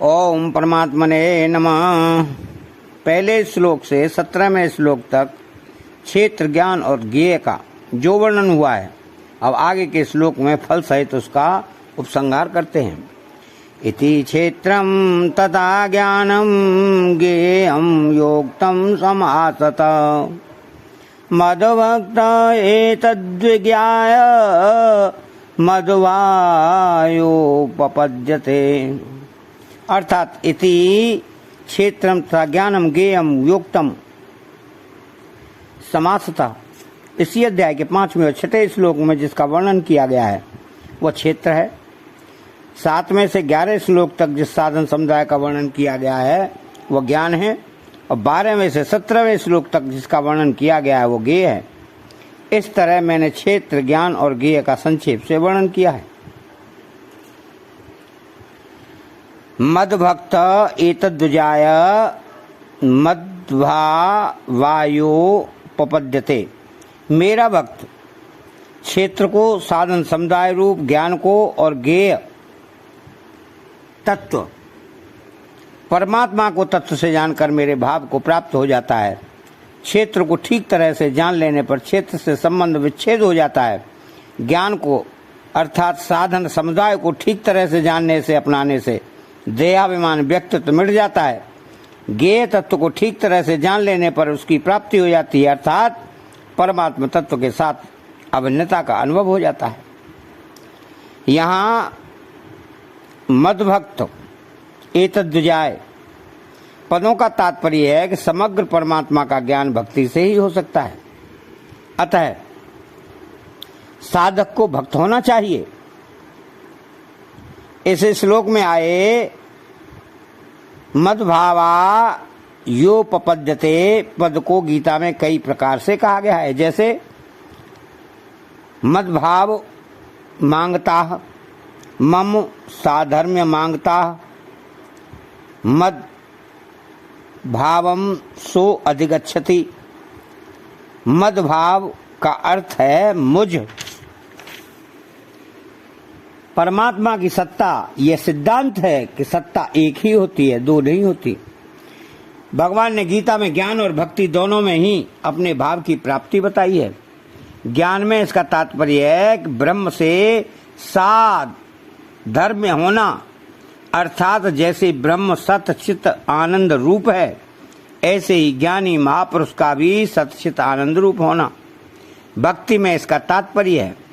ओम परमात्मने नमः। पहले श्लोक से 17वें श्लोक तक क्षेत्र, ज्ञान और ज्ञेय का जो वर्णन हुआ है, अब आगे के श्लोक में फल सहित उसका उपसंहार करते हैं। इति क्षेत्रम तथा ज्ञानम ज्ञेयम योक्तम समासत मद्भक्त एतद्विज्ञाय मद्वायोपपद्यते। अर्थात इति क्षेत्रम तथा ज्ञानम ज्ञेयम योक्तम समासतः, इसी अध्याय के 5वें और 6ठे श्लोक में जिसका वर्णन किया गया है वह क्षेत्र है। 7वें से 11 श्लोक तक जिस साधन समुदाय का वर्णन किया गया है वह ज्ञान है, और 12वें से 17वें श्लोक तक जिसका वर्णन किया गया है वो ज्ञेय है। इस तरह मैंने क्षेत्र, ज्ञान और ज्ञेय का संक्षेप से वर्णन किया है। मद्भक्त एतद्विजाय मद्भावायोपपद्यते। मेरा भक्त क्षेत्र को, साधन समुदाय रूप ज्ञान को और ज्ञेय तत्व परमात्मा को तत्व से जानकर मेरे भाव को प्राप्त हो जाता है। क्षेत्र को ठीक तरह से जान लेने पर क्षेत्र से संबंध विच्छेद हो जाता है। ज्ञान को अर्थात साधन समुदाय को ठीक तरह से जानने से, अपनाने से देहाभिमान व्यक्तित्व मिट जाता है। ज्ञेय तत्व को ठीक तरह से जान लेने पर उसकी प्राप्ति हो जाती है, अर्थात परमात्मा तत्व के साथ अभिन्नता का अनुभव हो जाता है। यहाँ मद्भक्त एतद्विजाय पदों का तात्पर्य है कि समग्र परमात्मा का ज्ञान भक्ति से ही हो सकता है। अतः साधक को भक्त होना चाहिए। इस श्लोक में आए मद्भावा योपपद्यते पद को गीता में कई प्रकार से कहा गया है, जैसे मद्भाव मांगता, मम साधर्म्य मांगता, मद भावम सो अधिगच्छति। मद भाव का अर्थ है मुझ। परमात्मा की सत्ता, यह सिद्धांत है कि सत्ता एक ही होती है, दो नहीं होती। भगवान ने गीता में ज्ञान और भक्ति दोनों में ही अपने भाव की प्राप्ति बताई है। ज्ञान में इसका तात्पर्य है कि ब्रह्म से साध धर्म होना, अर्थात जैसे ब्रह्म सत चित आनंद रूप है, ऐसे ही ज्ञानी महापुरुष का भी सतचित आनंद रूप होना भक्ति में इसका तात्पर्य है।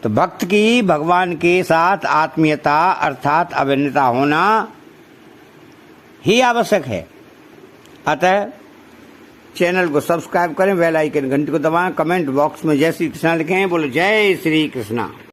तो भक्त की भगवान के साथ आत्मीयता अर्थात अभिन्नता होना ही आवश्यक है। अतः चैनल को सब्सक्राइब करें, बेल आइकन घंटी को दबाएं, कमेंट बॉक्स में जय श्री कृष्णा लिखें। बोलो जय श्री कृष्णा।